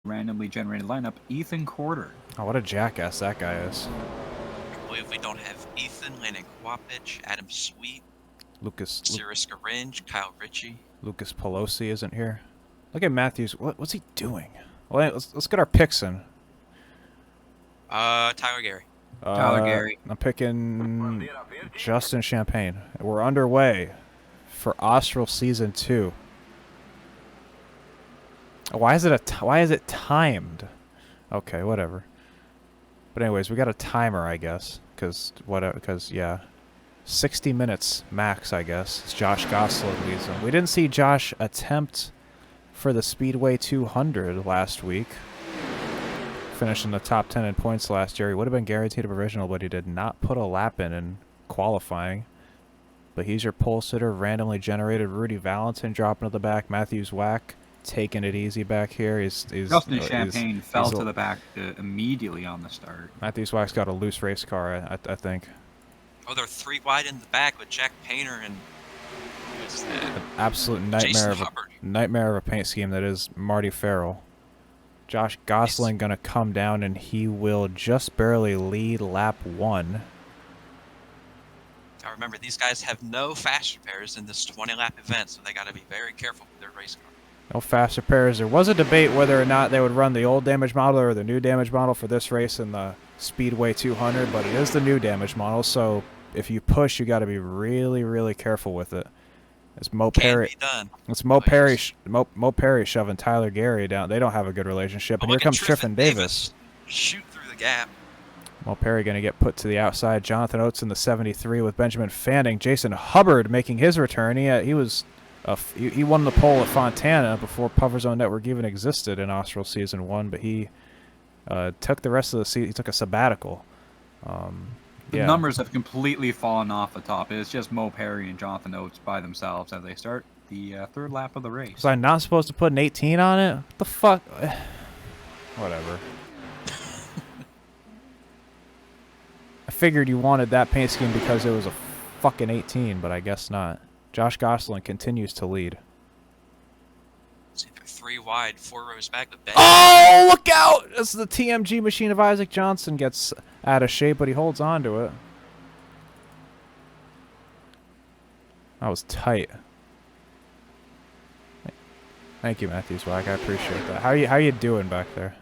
randomly generated lineup, Ethan Corder. Oh, what a jackass that guy is. I believe we don't have Ethan, Landon Kwapich, Adam Sweet, Cirrus Garinge, Kyle Ritchie. Lucas Pelosi isn't here. Look at Matthews. What's he doing? Well, let's get our picks in. Tyler Gary. Tyler Gary. I'm picking Justin Champagne. We're underway for OSRL Season 2. Why is it timed? Okay, whatever. But anyways, we got a timer, I guess, because yeah, 60 minutes max, I guess. It's Josh Gosselin leads him. We didn't see Josh attempt for the Speedway 200 last week. Finished in the top 10 in points last year. He would have been guaranteed a provisional, but he did not put a lap in qualifying. But he's your pole sitter, randomly generated. Rudy Valentin dropping to the back. Matthews Whack taking it easy back here. Justin Champagne fell to the back immediately on the start. Matthews Whack's got a loose race car, I think. Oh, they're 3 wide in the back with Jack Painter and an absolute nightmare of a paint scheme that is Marty Farrell. Josh Gosselin going to come down, and he will just barely lead lap 1. Now remember, these guys have no fast repairs in this 20-lap event, so they got to be very careful with their race car. No fast repairs. There was a debate whether or not they would run the old damage model or the new damage model for this race in the Speedway 200, but it is the new damage model, so if you push, you got to be really, really careful with it. It's Mo Perry. It's Mo Perry. Mo Perry shoving Tyler Gary down. They don't have a good relationship. And here comes Triffin Davis. Shoot through the gap. Mo Perry going to get put to the outside. Jonathan Oates in the 73 with Benjamin Fanning. Jason Hubbard making his return. He won the pole at Fontana before Puffer Zone Network even existed in OSRL Season 1, but he took the rest of the season. He took a sabbatical. The numbers have completely fallen off the top. It's just Mo Perry and Jonathan Oates by themselves as they start the third lap of the race. Was I not supposed to put an 18 on it? What the fuck? Whatever. I figured you wanted that paint scheme because it was a fucking 18, but I guess not. Josh Gosselin continues to lead. See, they're 3 wide, 4 rows back. Oh, look out! This is the TMG machine of Isaac Johnson gets out of shape, but he holds on to it. That was tight. Thank you, Matthew Swag. I appreciate that. How you doing back there?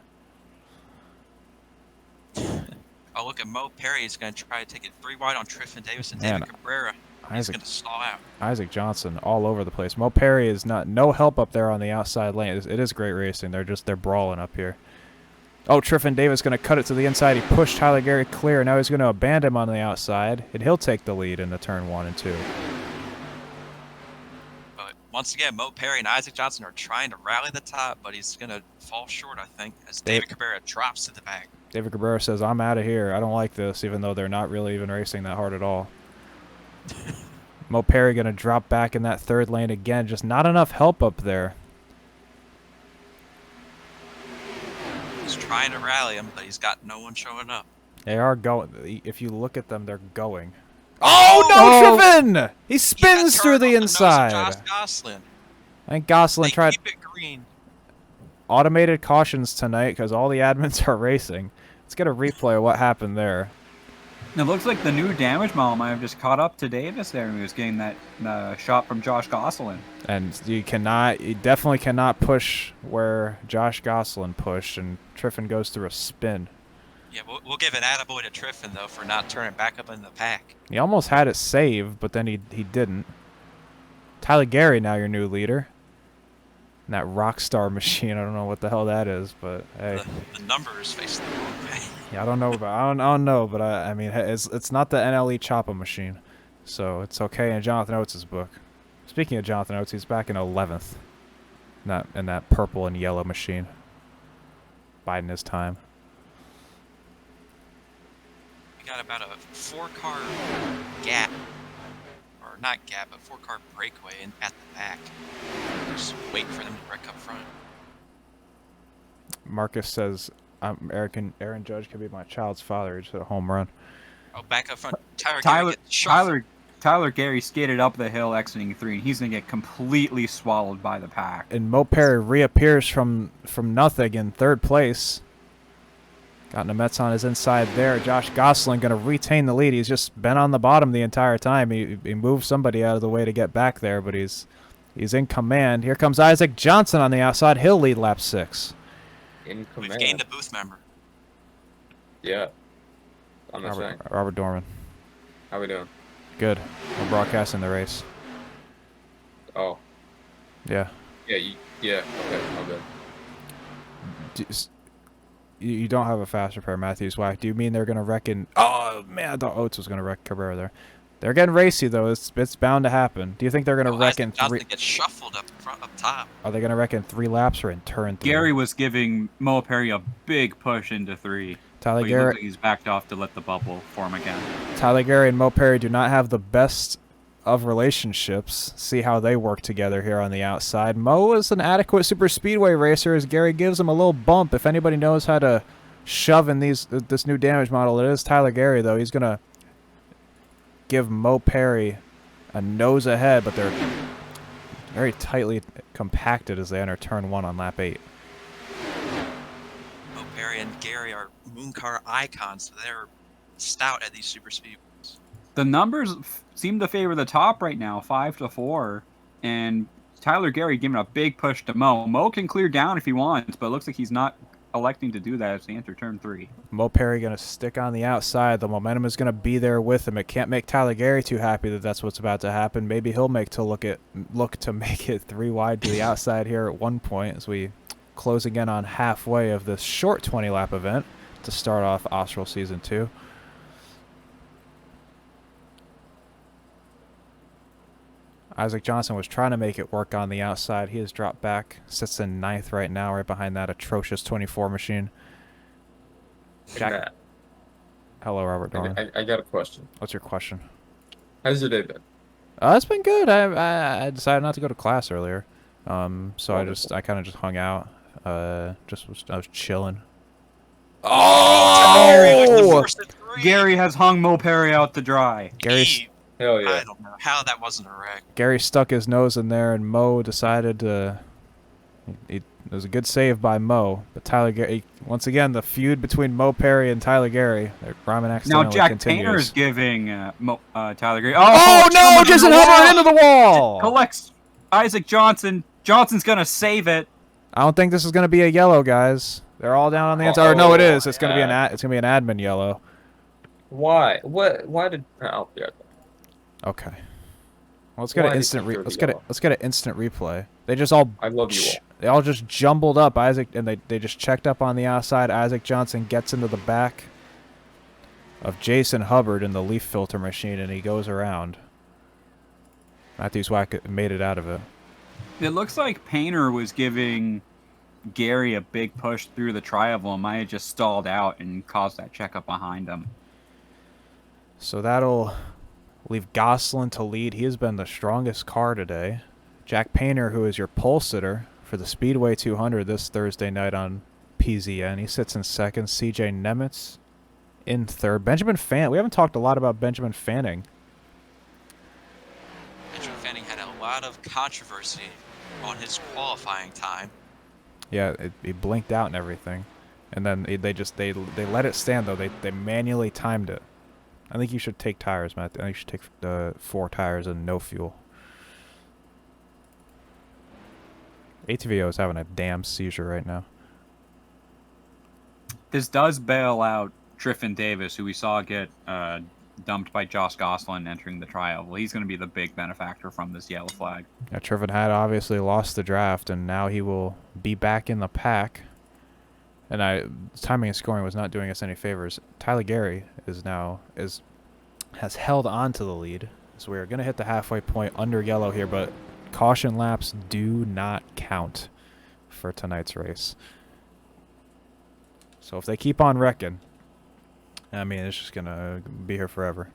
Oh, look at Mo Perry. He's going to try to take it 3 wide on Triffin Davis and David Cabrera. He's going to stall out. Isaac Johnson all over the place. Mo Perry is no help up there on the outside lane. It is great racing. They're brawling up here. Oh, Triffin Davis going to cut it to the inside. He pushed Tyler Gary clear. Now he's going to abandon him on the outside, and he'll take the lead in the turn 1 and 2. But once again, Mo Perry and Isaac Johnson are trying to rally the top, but he's going to fall short, I think, as David Cabrera drops to the back. David Cabrera says, "I'm out of here. I don't like this," even though they're not really even racing that hard at all. Mo Perry going to drop back in that third lane again. Just not enough help up there. He's trying to rally him, but he's got no one showing up. They are going. If you look at them, they're going. Oh, no, Triffin! He spins through the inside. Josh Gosselin. I think Gosselin tried. Keep it green. Automated cautions tonight because all the admins are racing. Let's get a replay of what happened there. It looks like the new damage model might have just caught up to Davis there, and he was getting that shot from Josh Gosselin. And you definitely cannot push where Josh Gosselin pushed, and Triffin goes through a spin. Yeah, we'll give an attaboy to Triffin, though, for not turning back up in the pack. He almost had it saved, but then he didn't. Tyler Gary now your new leader. And that Rockstar machine, I don't know what the hell that is, but hey. The number is facing the wrong way. Yeah, I don't know, but I mean, it's not the NLE Choppa machine, so it's okay in Jonathan Oates' book. Speaking of Jonathan Oates, he's back in 11th, not in that purple and yellow machine. Biding his time. We got about a 4-car gap, or not gap, but 4-car breakaway at the back. Just wait for them to wreck up front. Marcus says, Aaron Judge can be my child's father. He just hit a home run. Oh, back up front. Tyler Tyler Gary skated up the hill exiting 3, and he's going to get completely swallowed by the pack. And Mo Perry reappears from nothing in 3rd place. Got Nemets on his inside there. Josh Gosselin going to retain the lead. He's just been on the bottom the entire time. He moved somebody out of the way to get back there, but he's in command. Here comes Isaac Johnson on the outside. He'll lead lap 6. In command. We've gained a booth member. Yeah. I'm not saying. Robert Dorman. How we doing? Good. We're broadcasting the race. Oh. Yeah. Yeah. Yeah. Okay. I'm good. You don't have a fast repair, Matthews. Why? Do you mean they're going to wreck in... Oh, man, I thought Oates was going to wreck Cabrera there. They're getting racy, though. It's bound to happen. Do you think they're going to wreck in 3... Johnson gets shuffled up top. Are they going to wreck in 3 laps or in turn 3? Gary was giving Mo Perry a big push into 3. Tyler But Gary... he's backed off to let the bubble form again. Tyler Gary and Mo Perry do not have the best of relationships. See how they work together here on the outside. Mo is an adequate super speedway racer as Gary gives him a little bump. If anybody knows how to shove in this new damage model, it is Tyler Gary, though. He's going to give Mo Perry a nose ahead, but they're very tightly compacted as they enter turn 1 on lap 8. Mo Perry and Gary are moon car icons, so they're stout at these super speedways. The numbers seem to favor the top right now, 5-4, and Tyler Gary giving a big push to Mo. Mo can clear down if he wants, but it looks like he's not electing to do that as they enter turn 3. Mo Perry going to stick on the outside. The momentum is going to be there with him. It can't make Tyler Gary too happy that that's what's about to happen. Maybe he'll look to make it 3 wide to the outside here at one point as we close again on halfway of this short 20-lap event to start off OSRL Season 2. Isaac Johnson was trying to make it work on the outside. He has dropped back, sits in 9th right now, right behind that atrocious 24 machine. Jack. Hello, Robert Dorman. I got a question. What's your question? How's your day been? It's been good. I decided not to go to class earlier, so I kind of just hung out. I was chilling. Oh! Gary has hung Mo Perry out to dry. Hell yeah. I don't know how that wasn't a wreck. Gary stuck his nose in there, and Mo decided to... It was a good save by Mo, but Tyler Gary... Once again, the feud between Mo Perry and Tyler Gary. Ramen accidentally Now Jack continues. Painter is giving Tyler Gary... Oh no! Jason Hubbard into the wall! Collects Isaac Johnson. Johnson's going to save it. I don't think this is going to be a yellow, guys. They're all down on the inside. Or no, it is. It's going to be it's going to be an admin yellow. Why? What? Why did? Oh, yeah. Okay. Well, let's get an instant. Let's get an instant replay. They just all. I love you all. They all just jumbled up. Isaac and they just checked up on the outside. Isaac Johnson gets into the back of Jason Hubbard in the leaf filter machine, and he goes around. Matthews Wack made it out of it. It looks like Painter was giving Gary a big push through the tri-oval and might have just stalled out and caused that checkup behind him. So that'll leave Gosselin to lead. He has been the strongest car today. Jack Painter, who is your pole sitter for the Speedway 200 this Thursday night on PZN. He sits in 2nd. CJ Nemitz in 3rd. Benjamin Fanning. We haven't talked a lot about Benjamin Fanning. Benjamin Fanning had a lot of controversy on his qualifying time. Yeah, he blinked out and everything. And then they let it stand, though. They manually timed it. I think you should take tires, Matt. I think you should take 4 tires and no fuel. ATVO is having a damn seizure right now. This does bail out Triffin Davis, who we saw get dumped by Josh Gosselin entering the tri-oval. He's going to be the big benefactor from this yellow flag. Yeah, Triffin had obviously lost the draft, and now he will be back in the pack. And timing and scoring was not doing us any favors. Tyler Gary has held on to the lead. So we're going to hit the halfway point under yellow here, but caution laps do not count for tonight's race. So if they keep on wrecking, I mean, it's just going to be here forever.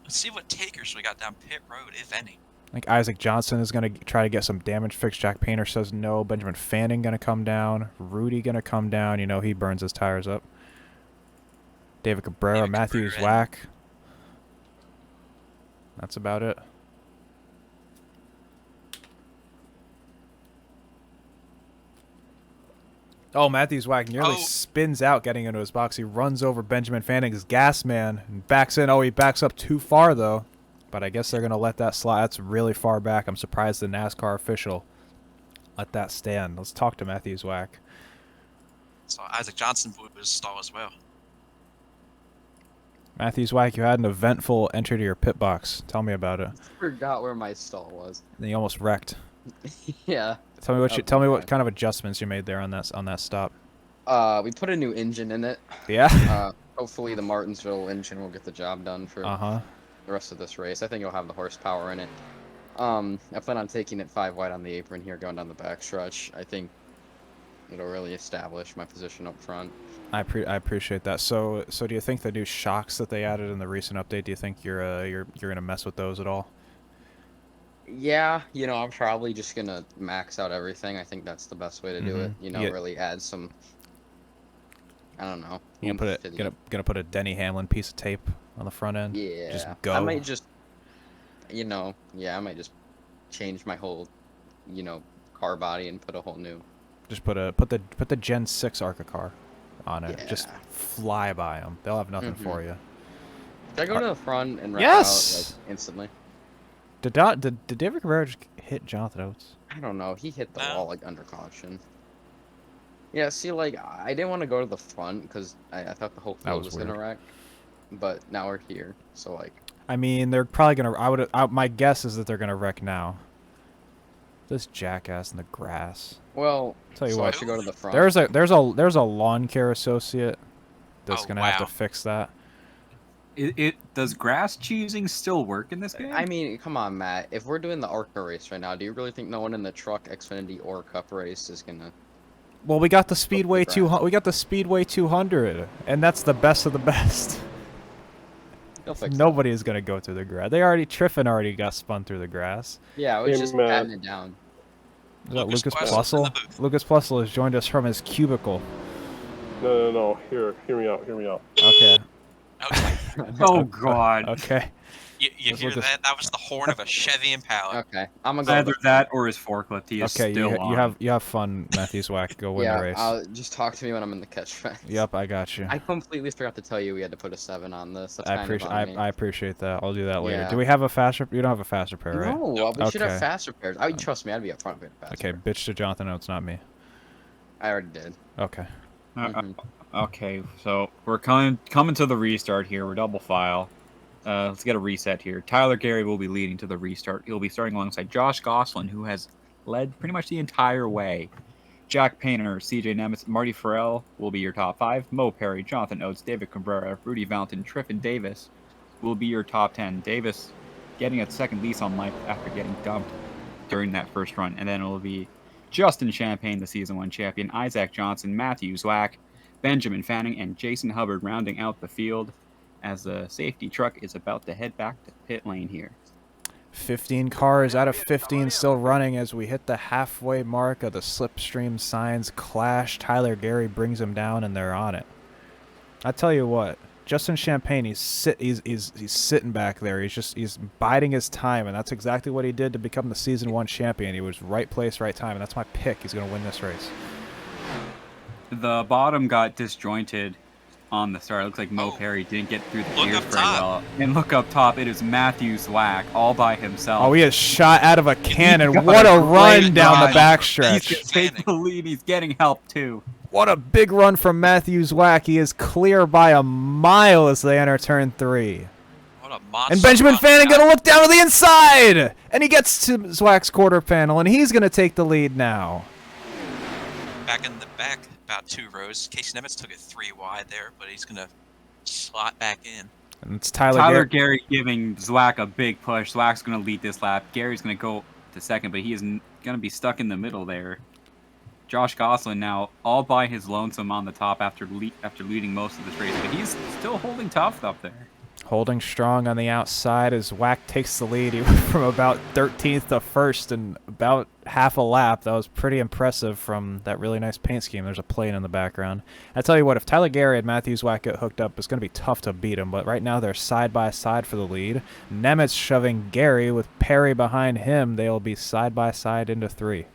Let's see what takers we got down pit road, if any. I think Isaac Johnson is going to try to get some damage fixed. Jack Painter says no. Benjamin Fanning going to come down. Rudy going to come down. You know, he burns his tires up. David Cabrera, Matthews Wack. That's about it. Oh, Matthews Whack nearly spins out getting into his box. He runs over Benjamin Fanning's gas man and backs in. Oh, he backs up too far, though. But I guess they're going to let that slide. That's really far back. I'm surprised the NASCAR official let that stand. Let's talk to Matthews Whack. So Isaac Johnson blew his stall as well. Matthews Whack, you had an eventful entry to your pit box. Tell me about it. Forgot where my stall was. And you almost wrecked. Yeah. Tell me what kind of adjustments you made there on that stop. We put a new engine in it. Yeah. Hopefully the Martinsville engine will get the job done for the rest of this race. I think it'll have the horsepower in it. I plan on taking it 5 wide on the apron here, going down the back stretch. I think it'll really establish my position up front. I appreciate that. So do you think the new shocks that they added in the recent update? Do you think you're gonna mess with those at all? Yeah, you know, I'm probably just gonna max out everything. I think that's the best way to do it. You know, really add some. I don't know. You gonna put a Denny Hamlin piece of tape on the front end? Yeah. Just go. I might just, you know, I might just change my whole, you know, car body and put a whole new. Just put the Gen 6 ARCA car on it. Yeah. Just fly by them. They'll have nothing for you. Did I go to the front and wrap out like instantly? Did David Guerrero just hit Jonathan Oates? I don't know. He hit the wall like under caution. Yeah, see, like I didn't want to go to the front because I thought the whole field was gonna wreck, but now we're here, so like. I mean, they're probably gonna. My guess is that they're gonna wreck now. This jackass in the grass. Well, tell you so what. I should go to the front. There's a lawn care associate that's gonna have to fix that. Does grass cheesing still work in this game? I mean, come on, Matt. If we're doing the ARCA race right now, do you really think no one in the truck Xfinity or Cup race is gonna? Well, we got the Speedway 200. We got the Speedway 200, and that's the best of the best. Nobody is gonna go through the grass. Triffin already got spun through the grass. Yeah, it was just patting it down. Lucas Plussel? Lucas Plussel has joined us from his cubicle. No. Hear me out. Okay. Oh God. Okay. You hear that? That was the horn of a Chevy Impala. Okay, I'm gonna go. Either that or his forklift. He is okay, still on. you have fun, Matthews Whack. Go win the race. Yeah, just talk to me when I'm in the catch fence. Yep, I got you. I completely forgot to tell you we had to put a 7 on this. That's I appreciate that. I'll do that later. Yeah. Do we have a fast repair? You don't have a fast repair, right? No, we should have fast repairs. Trust me, I'd be up front with a fast repair. Bitch to Jonathan Oates, not me. I already did. Okay. Okay, so we're coming to the restart here. We're double file. Let's get a reset here. Tyler Gary will be leading to the restart. He'll be starting alongside Josh Gosselin, who has led pretty much the entire way. Jack Painter, CJ Nemitz, Marty Farrell will be your top 5. Mo Perry, Jonathan Oates, David Cabrera, Rudy Valentin, Triffin Davis will be your top 10. Davis getting a second lease on life after getting dumped during that first run. And then it will be Justin Champagne, the Season 1 champion, Isaac Johnson, Matthew Zwack, Benjamin Fanning, and Jason Hubbard rounding out the field as the safety truck is about to head back to pit lane here. 15 cars out of 15 still running as we hit the halfway mark of the Slipstream signs clash. Tyler Gary brings him down, and they're on it. I tell you what, Justin Champagne, he's sitting back there. He's biding his time, and that's exactly what he did to become the Season 1 champion. He was right place, right time, and that's my pick. He's going to win this race. The bottom got disjointed on the start. It looks like Mo Perry didn't get through the gears very well. And look up top, it is Matthew Zwack all by himself. Oh, he is shot out of a cannon. What a run down the backstretch. He's taking the lead. He's getting help too. What a big run from Matthew Zwack. He is clear by a mile as they enter turn 3. What a monster. And Benjamin Fanning going to look down to the inside. And he gets to Zwack's quarter panel, and he's going to take the lead now. Back in the back, about 2 rows. Casey Nemitz took it 3 wide there, but he's going to slot back in. And it's Tyler Gary giving Zwack a big push. Zwack's going to lead this lap. Gary's going to go to second, but he is going to be stuck in the middle there. Josh Gosselin now all by his lonesome on the top after leading most of this race, but he's still holding tough up there. holding strong on the outside as Whack takes the lead. He went from about 13th to 1st in about half a lap. That was pretty impressive from that really nice paint scheme. There's a plane in the background. I tell you what, if Tyler Gary and Matthews Whack get hooked up, it's going to be tough to beat him. But right now they're side by side for the lead. Nemitz shoving Gary with Perry behind him. They will be side by side into 3.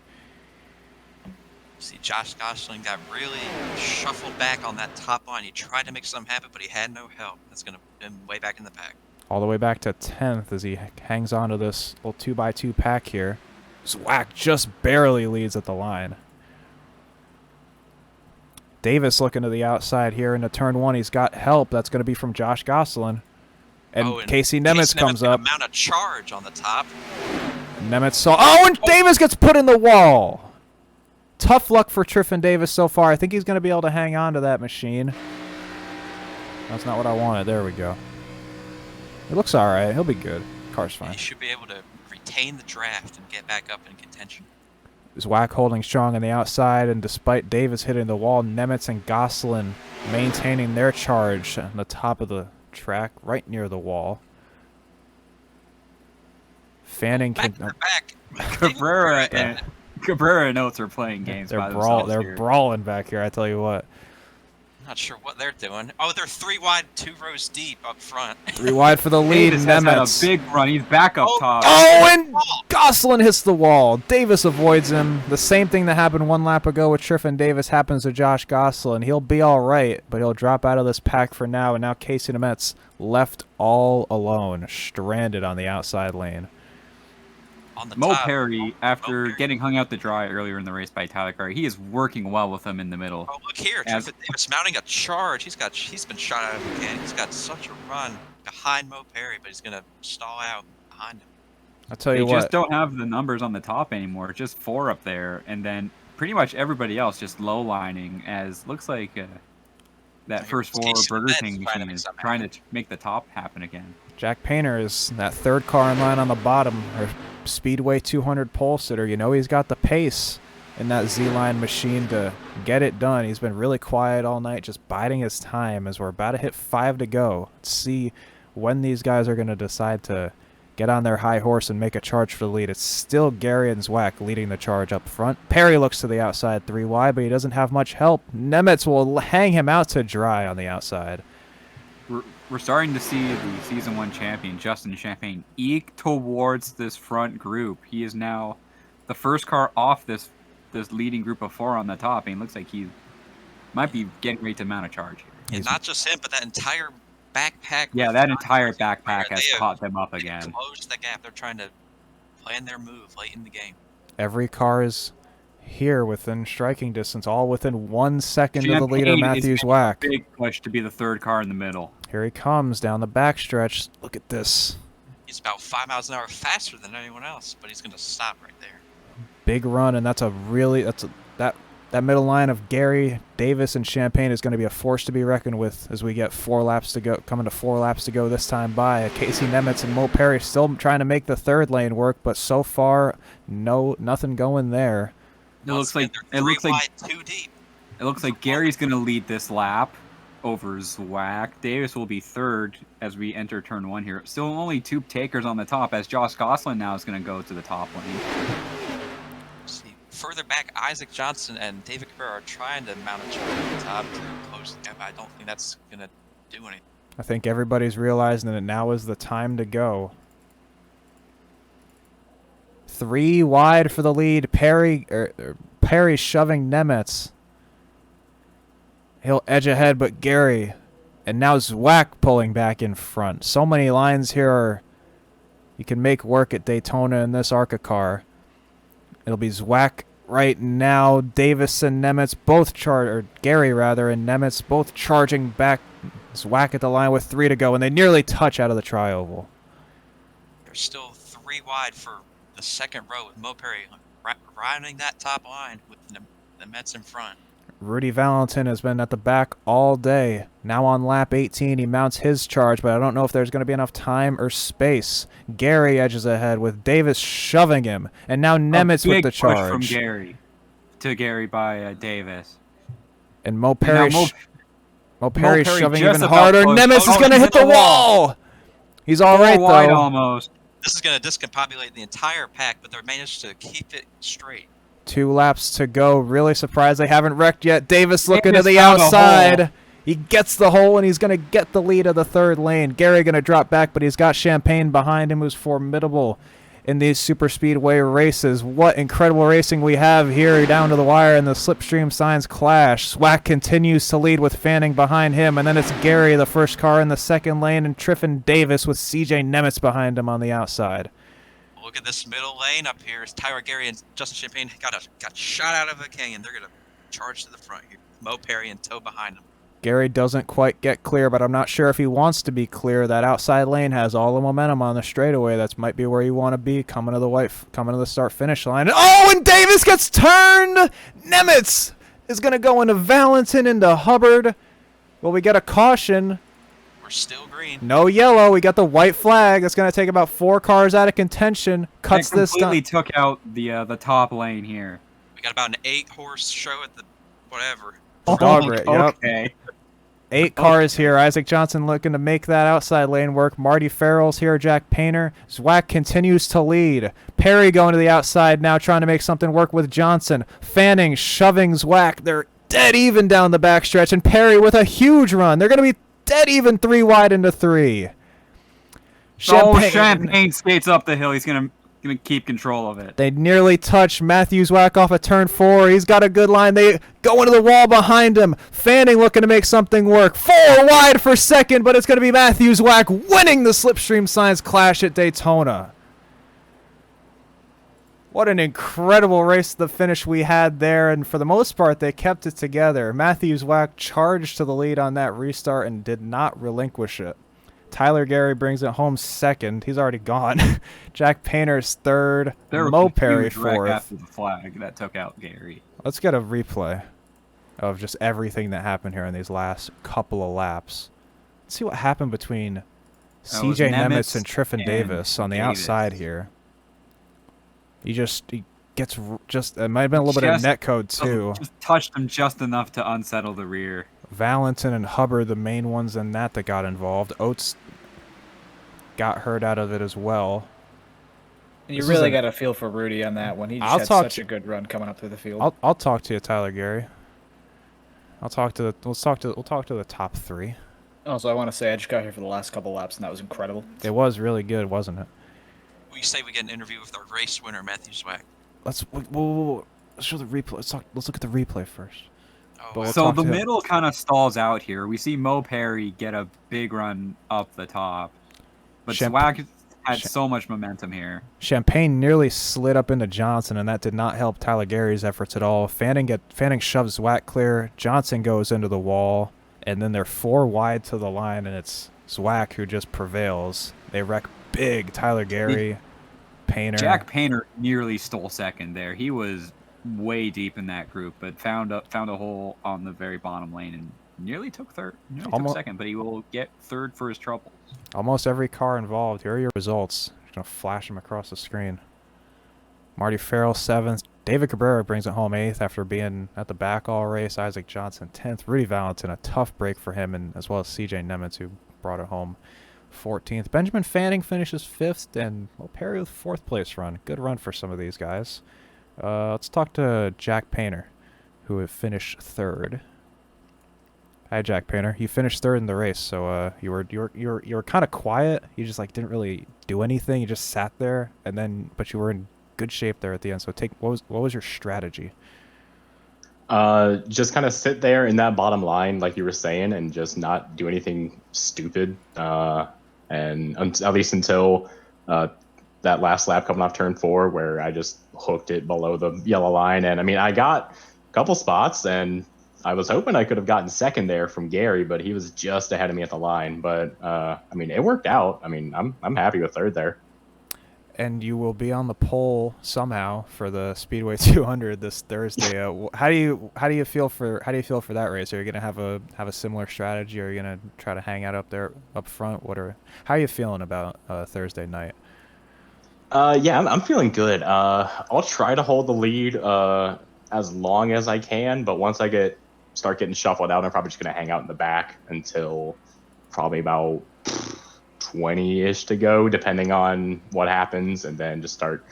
See, Josh Gosling got really shuffled back on that top line. He tried to make something happen, but he had no help. That's going to put him way back in the pack. All the way back to 10th as he hangs on to this little 2x2 pack here. Zwack just barely leads at the line. Davis looking to the outside here into turn 1. He's got help. That's going to be from Josh Gosselin. And Casey Nemitz comes up. Amount of charge on the top. Nemitz saw. Oh, and Davis gets put in the wall. Tough luck for Triffin Davis so far. I think he's going to be able to hang on to that machine. That's not what I wanted. There we go. It looks all right. He'll be good. Car's fine. He should be able to retain the draft and get back up in contention. Zwack holding strong on the outside, and despite Davis hitting the wall, Nemitz and Gosselin maintaining their charge on the top of the track, right near the wall. Fanning can... Back. Cabrera and Oates are playing games by themselves. They're brawling back here, I tell you what. Not sure what they're doing. Oh, they're 3 wide, 2 rows deep up front. 3 wide for the lead. Davis has had a big run. He's back up top. Oh, and Gosselin hits the wall. Davis avoids him. The same thing that happened 1 lap ago with Triffin Davis happens to Josh Gosselin. He'll be all right, but he'll drop out of this pack for now. And now Casey Nemitz left all alone, stranded on the outside lane. Mo Perry, after getting hung out to dry earlier in the race by Tyler Gary, he is working well with him in the middle. Oh, look here. Triffin Davis mounting a charge. He's been shot out of the can. He's got such a run behind Mo Perry, but he's going to stall out behind him. I'll tell you what. They just don't have the numbers on the top anymore. Just 4 up there, and then pretty much everybody else just low lining, as looks like that first 4 Burger King machine is trying to make the top happen again. Jack Painter is that 3rd car in line on the bottom, or Speedway 200 pole sitter. You know he's got the pace in that Z-Line machine to get it done. He's been really quiet all night, just biding his time as we're about to hit 5 to go. Let's see when these guys are going to decide to get on their high horse and make a charge for the lead. It's still Gary and Zwack leading the charge up front. Perry looks to the outside 3 wide, but he doesn't have much help. Nemitz will hang him out to dry on the outside. We're starting to see the Season 1 champion, Justin Champagne, eke towards this front group. He is now the first car off this leading group of 4 on the top, and it looks like he might be getting ready to mount a charge here. And not just him, but that entire backpack. Yeah, that entire backpack has caught them up again. They closed the gap. They're trying to plan their move late in the game. Every car is here within striking distance, all within 1 second of the leader, Matthews Whack. Big push to be the 3rd car in the middle. Here he comes down the backstretch. Look at this. He's about 5 miles an hour faster than anyone else, but he's going to stop right there. Big run, and that middle line of Gary, Davis, and Champagne is going to be a force to be reckoned with as we get 4 laps to go. Coming to 4 laps to go this time by. Casey Nemitz and Mo Perry still trying to make the 3rd lane work, but so far, nothing going there. It looks like 2 deep. It looks like Gary's going to lead this lap over Zwack. Davis will be 3rd as we enter turn 1 here. Still only 2 takers on the top, as Josh Gosselin now is going to go to the top lane. See, further back, Isaac Johnson and David Cabrera are trying to mount a charge at the top to close the gap. I don't think that's going to do anything. I think everybody's realizing that now is the time to go. 3 wide for the lead. Perry shoving Nemitz. He'll edge ahead, but Gary. And now Zwack pulling back in front. So many lines here you can make work at Daytona in this ARCA car. It'll be Zwack right now. Davis and Nemitz both Gary rather, and Nemitz both charging back. Zwack at the line with 3 to go, and they nearly touch out of the tri-oval. There's still 3 wide for the 2nd row with Mo Perry riding that top line with the Mets in front. Rudy Valentin has been at the back all day. Now on lap 18, he mounts his charge, but I don't know if there's going to be enough time or space. Gary edges ahead with Davis shoving him, and now Nemitz with the charge. Push from Gary by Davis. And Mo Perry, Mo Perry shoving just even harder. Nemitz is going to hit the wall. He's all 4 right, wide though. almost. This is going to discombobulate the entire pack, but they managed to keep it straight. 2 laps to go. Really surprised they haven't wrecked yet. Davis looking to Davis the found a outside. hole. He gets the hole, and he's going to get the lead of the 3rd lane. Gary going to drop back, but he's got Champagne behind him, who's formidable in these super speedway races. What incredible racing we have here down to the wire in the Slipstream Signs clash. Swack continues to lead with Fanning behind him, and then it's Gary, the first car in the 2nd lane, and Triffin Davis with CJ Nemitz behind him on the outside. Look at this middle lane up here. It's Tyler Gary and Justin Champagne got shot out of a canyon. They're going to charge to the front here. Mo Perry and Toe behind them. Gary doesn't quite get clear, but I'm not sure if he wants to be clear. That outside lane has all the momentum on the straightaway. That might be where you want to be coming to the start-finish line. Oh, and Davis gets turned! Nemitz is going to go into Valentin, into Hubbard. Well, we get a caution. We're still green. No yellow. We got the white flag. That's going to take about 4 cars out of contention. Cuts It this completely down. took out the top lane here. We got about an 8-horse show at the whatever. Dog race, yep. Okay. 8 cars here. Isaac Johnson looking to make that outside lane work. Marty Farrell's here. Jack Painter. Zwack continues to lead. Perry going to the outside now, trying to make something work with Johnson. Fanning shoving Zwack. They're dead even down the backstretch, and Perry with a huge run. They're going to be dead even 3 wide into 3. Champagne skates up the hill. He's gonna keep control of it. They nearly touch Matthew Zwack off of turn 4. He's got a good line. They go into the wall behind him. Fanning looking to make something work. 4 wide for 2nd, but it's going to be Matthew Zwack winning the Slipstream Signs clash at Daytona. What an incredible race to the finish we had there, and for the most part, they kept it together. Matthew Zwack charged to the lead on that restart and did not relinquish it. Tyler Gary brings it home 2nd. He's already gone. Jack Painter's 3rd. Mo Perry 4th. After the flag that took out Gary. Let's get a replay of just everything that happened here in these last couple of laps. Let's see what happened between CJ Nemitz and Triffin Davis on the outside here. He gets it might have been a little bit of net code too. Just touched him just enough to unsettle the rear. Valentin and Hubbard, the main ones in that got involved. Oates got hurt out of it as well. You really got to feel for Rudy on that one. He just had such a good run coming up through the field. I'll talk to you, Tyler Gary. We'll talk to the top 3. Also, I want to say I just got here for the last couple laps, and that was incredible. It was really good, wasn't it? We say we get an interview with our race winner, Matthew Zwack. Let's show the replay. Let's look at the replay first. So the middle kind of stalls out here. We see Mo Perry get a big run up the top. But Zwack had so much momentum here. Champagne nearly slid up into Johnson, and that did not help Tyler Gary's efforts at all. Fanning shoves Zwack clear. Johnson goes into the wall, and then they're 4 wide to the line, and it's Zwack who just prevails. They wreck big. Tyler Gary, Painter. Jack Painter nearly stole 2nd there. He was way deep in that group, but found a hole on the very bottom lane and nearly took 3rd. Nearly took 2nd, but he will get 3rd for his troubles. Almost every car involved. Here are your results. Just gonna flash them across the screen. Marty Farrell 7th. David Cabrera brings it home 8th after being at the back all race. Isaac Johnson 10th. Rudy Valentin, a tough break for him, and as well as CJ Nemitz, who brought it home 14th. Benjamin Fanning finishes 5th, and Perry with 4th place run. Good run for some of these guys. Let's talk to Jack Painter, who had finished 3rd. Hi, Jack Painter. You finished 3rd in the race, so you were kind of quiet. You just didn't really do anything. You just sat there, but you were in good shape there at the end. So what was your strategy? Just kind of sit there in that bottom line, like you were saying, and just not do anything stupid. And at least until that last lap coming off turn 4, where I just hooked it below the yellow line. And I mean, I got a couple spots, and I was hoping I could have gotten 2nd there from Gary, but he was just ahead of me at the line. But I mean, it worked out. I mean, I'm happy with 3rd there. And you will be on the pole somehow for the Speedway 200 this Thursday. How do you feel for that race? Are you gonna have a similar strategy? Or are you gonna try to hang out up there up front? How are you feeling about Thursday night? Yeah, I'm feeling good. I'll try to hold the lead as long as I can, but once I start getting shuffled out, I'm probably just gonna hang out in the back until probably about 20-ish to go, depending on what happens, and then just start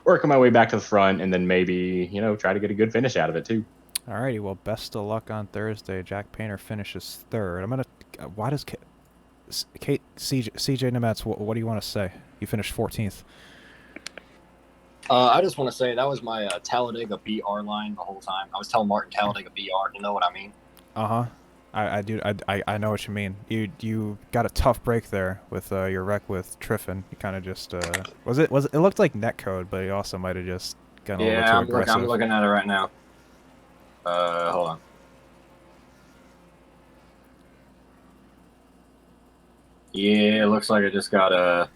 working my way back to the front, and then maybe, try to get a good finish out of it too. Alrighty, well, best of luck on Thursday. Jack Painter finishes 3rd. I'm gonna. Why does CJ Nemetz? What do you want to say? You finished 14th. I just want to say that was my Talladega BR line the whole time. I was telling Martin Talladega BR. You know what I mean? I do. I know what you mean. You got a tough break there with your wreck with Triffin. You kind of just was it looked like netcode, but you also might have just gotten a little bit too aggressive. I'm looking at it right now. Hold on. Yeah, it looks like it just got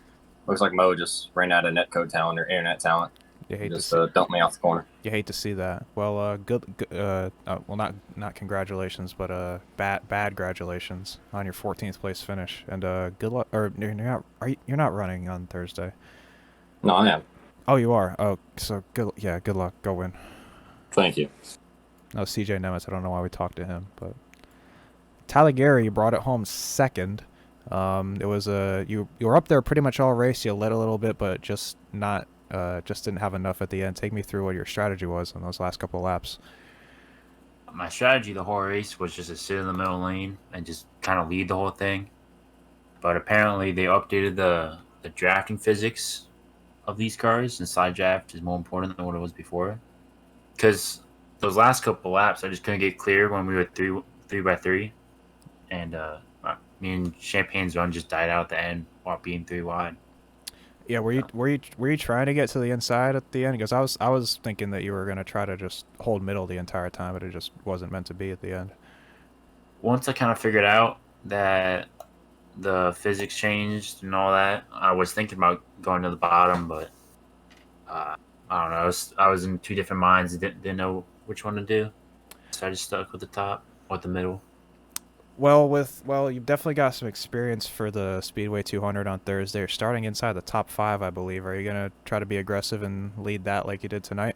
looks like Mo just ran out of netcode talent or internet talent. You hate just to see, dumped me off the corner. You hate to see that. Well, well, not congratulations, but bad congratulations on your 14th place finish, and good luck. Or you're not running on Thursday? No, I am. Oh, you are. Oh, so good. Yeah, good luck. Go win. Thank you. No, CJ Nemetz. I don't know why we talked to him, but Tyler Gary brought it home 2nd. It was you were up there pretty much all race. You led a little bit, but just didn't have enough at the end. Take me through what your strategy was on those last couple of laps. My strategy the whole race was just to sit in the middle lane and just kind of lead the whole thing. But apparently they updated the drafting physics of these cars, and side draft is more important than what it was before. Because those last couple of laps, I just couldn't get clear when we were 3x3, and me and Champagne's run just died out at the end while being 3 wide. Yeah, were you trying to get to the inside at the end? Because I was thinking that you were gonna try to just hold middle the entire time, but it just wasn't meant to be at the end. Once I kind of figured out that the physics changed and all that, I was thinking about going to the bottom, but I don't know. I was in 2 different minds. Didn't know which one to do, so I just stuck with the top or the middle. Well, you've definitely got some experience for the Speedway 200 on Thursday. You're starting inside the top 5, I believe. Are you going to try to be aggressive and lead that like you did tonight?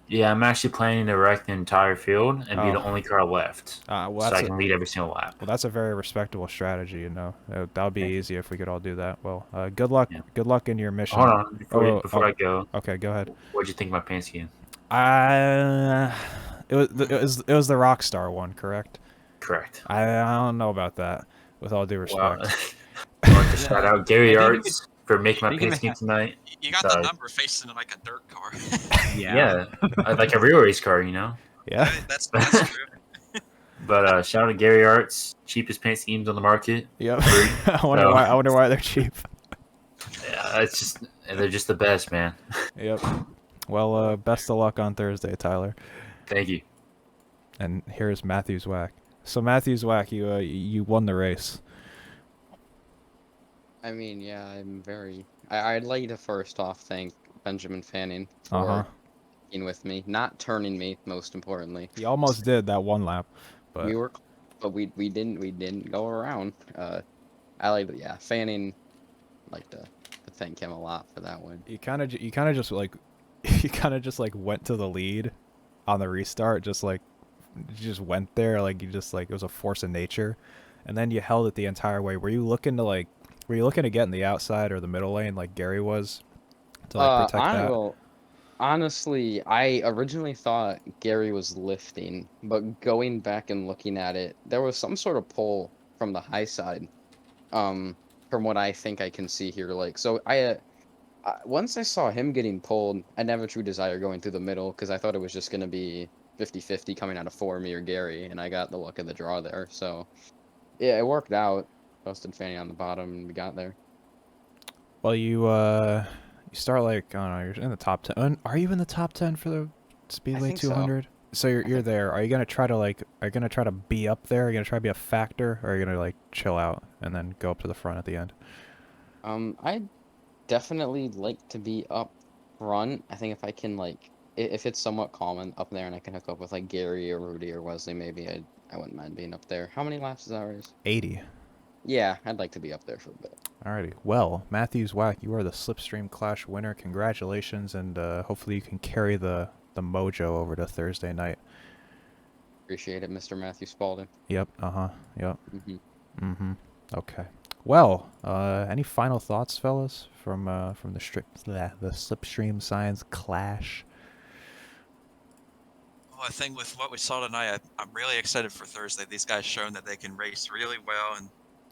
Yeah, I'm actually planning to wreck the entire field and be the only car left, so I can lead every single lap. Well, that's a very respectable strategy, you know. That would be easy if we could all do that. Well, good luck. Yeah. Good luck in your mission. Hold on, before I go. Okay, go ahead. What'd you think of my paint scheme? It was the Rockstar one, correct? Correct. I don't know about that, with all due respect. Well, I want to shout out Gary Arts for making my paint scheme tonight. You got the number facing like a dirt car. Yeah, like a real race car, you know? Yeah. That's true. But shout out to Gary Arts, cheapest paint schemes on the market. Yep. I wonder why they're cheap. Yeah, they're just the best, man. Yep. Well, best of luck on Thursday, Tyler. Thank you. And here's Matthew's whack. So Matthew's whack, you won the race. I mean, yeah, I'm very. I'd like to first off thank Benjamin Fanning for being with me, not turning me. Most importantly, he almost did that one lap, but we didn't go around. I like, yeah, Fanning. Like to thank him a lot for that one. You kind of just went to the lead on the restart, just went there, like you just like it was a force of nature, and then you held it the entire way. Were you looking to get in the outside or the middle lane like Gary was to like protect that? Honestly, I originally thought Gary was lifting, but going back and looking at it, there was some sort of pull from the high side. From what I think I can see here, like, so once I saw him getting pulled, I never true desire going through the middle because I thought it was just gonna be 50-50 coming out of me or Gary, and I got the luck of the draw there. So, yeah, it worked out. Busted Fanny on the bottom, and we got there. Well, you start like, I don't know, you're in the top 10. Are you in the top 10 for the Speedway 200? So you're there. Are you gonna try to be up there? Are you gonna try to be a factor, or are you gonna like chill out and then go up to the front at the end? I'd definitely like to be up front. I think if I can if it's somewhat common up there and I can hook up with like Gary or Rudy or Wesley, maybe I wouldn't mind being up there. How many laps is that race? 80. Yeah, I'd like to be up there for a bit. Alrighty. Well, Matthews Whack, you are the Slipstream Clash winner. Congratulations, and hopefully you can carry the mojo over to Thursday night. Appreciate it, Mr. Matthew Spalding. Yep. Yep. Okay. Well, any final thoughts, fellas, from the Slipstream Science Clash? Well, I think with what we saw tonight, I'm really excited for Thursday. These guys shown that they can race really well and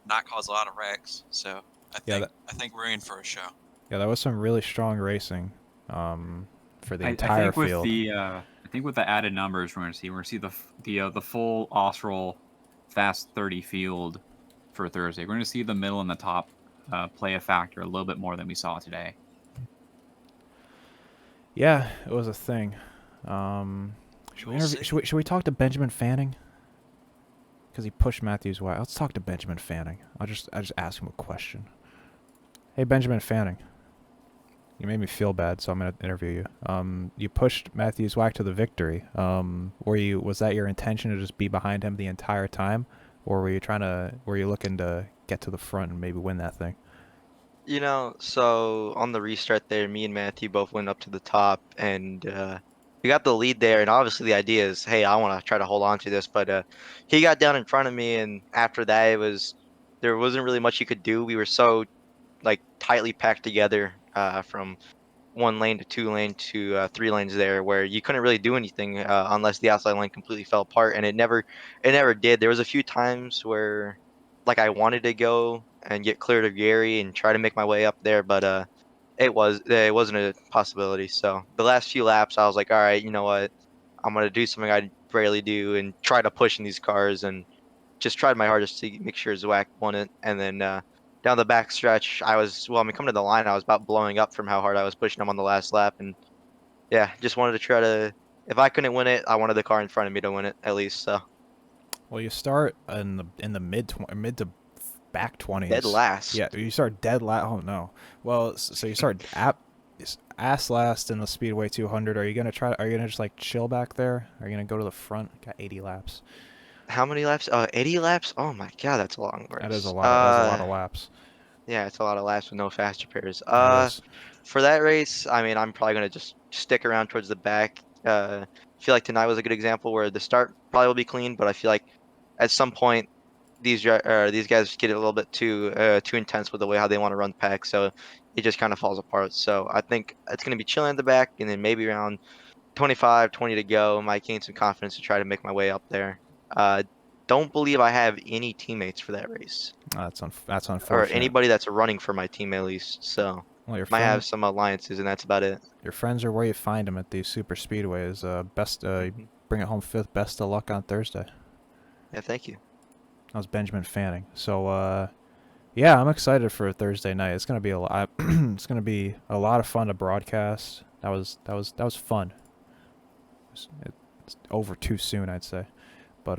not cause a lot of wrecks. So I think we're in for a show. Yeah, that was some really strong racing for the I entire think with field. I think with the added numbers, we're gonna see the full OSRL Fast 30 field for Thursday. We're gonna see the middle and the top play a factor a little bit more than we saw today. Yeah, it was a thing. Should we talk to Benjamin Fanning? Because he pushed Matthews wide. Let's talk to Benjamin Fanning. I just ask him a question. Hey, Benjamin Fanning. You made me feel bad, so I'm gonna interview you. You pushed Matthews Whack to the victory. Was that your intention to just be behind him the entire time, or were you looking to get to the front and maybe win that thing? You know, so on the restart there, me and Matthew both went up to the top, and we got the lead there. And obviously, the idea is, hey, I want to try to hold on to this, but he got down in front of me, and after that, there wasn't really much he could do. We were so like tightly packed together from 1 lane to 2 lane to 3 lanes there, where you couldn't really do anything unless the outside lane completely fell apart, and it never did. There was a few times where like I wanted to go and get clear to Gary and try to make my way up there, but it wasn't a possibility. So the last few laps, I was like, all right, you know what, I'm gonna do something I rarely do and try to push in these cars, and just tried my hardest to make sure Zwack won it. And then down the back stretch, coming to the line, I was about blowing up from how hard I was pushing him on the last lap. And yeah, just wanted to try to, if I couldn't win it, I wanted the car in front of me to win it at least. So. Well, you start in the mid to back 20s. Dead last. Yeah, you start dead last. Oh no. Well, so you start ass last in the Speedway 200. Are you gonna just like chill back there? Are you gonna go to the front? Got 80 laps. How many laps? 80 laps? Oh my god, that's a long race. That is a lot. That's a lot of laps. Yeah, it's a lot of laps with no fast repairs. For that race, I mean, I'm probably gonna just stick around towards the back. I feel like tonight was a good example where the start probably will be clean, but I feel like at some point these guys get a little bit too intense with the way how they want to run pack, so it just kind of falls apart. So I think it's gonna be chilling at the back, and then maybe around 25, 20 to go, I might gain some confidence to try to make my way up there. Don't believe I have any teammates for that race. That's unfortunate. Or anybody that's running for my team at least. So well, might have some alliances, and that's about it. Your friends are where you find them at these super speedways. Bring it home fifth. Best of luck on Thursday. Yeah, thank you. That was Benjamin Fanning. So yeah, I'm excited for Thursday night. It's gonna be a lot. It's gonna be a lot of fun to broadcast. That was fun. It's over too soon, I'd say. But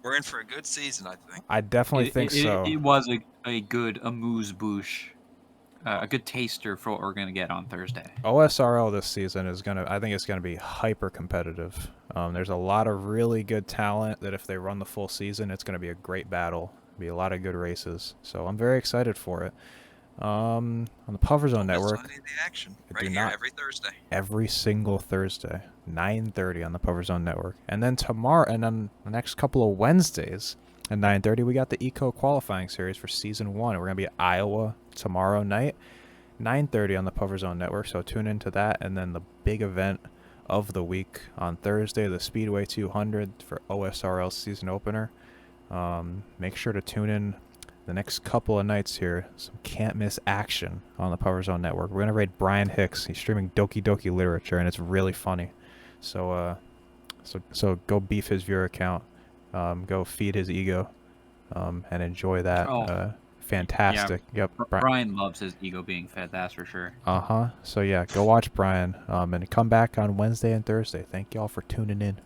we're in for a good season, I think. I definitely think so. It was a good amuse-bouche, a good taster for what we're gonna get on Thursday. OSRL this season I think it's gonna be hyper competitive. There's a lot of really good talent that if they run the full season, it's gonna be a great battle. Be a lot of good races. So I'm very excited for it. On the Puffer Zone Network. Sunday the action right here every Thursday. Every single Thursday, 9:30 on the Puffer Zone Network, and then tomorrow, and then the next couple of Wednesdays at 9:30, we got the Eco Qualifying Series for Season 1. We're gonna be at Iowa tomorrow night, 9:30 on the Puffer Zone Network. So tune into that, and then the big event of the week on Thursday, the Speedway 200 for OSRL season opener. Make sure to tune in the next couple of nights here. Some can't miss action on the Power Zone Network. We're gonna raid Brian Hicks. He's streaming Doki Doki Literature, and it's really funny. So so go beef his viewer account. Go feed his ego, and enjoy that. Fantastic. Yeah, Yep. Brian loves his ego being fed. That's for sure. So yeah, go watch Brian. And come back on Wednesday and Thursday. Thank y'all for tuning in.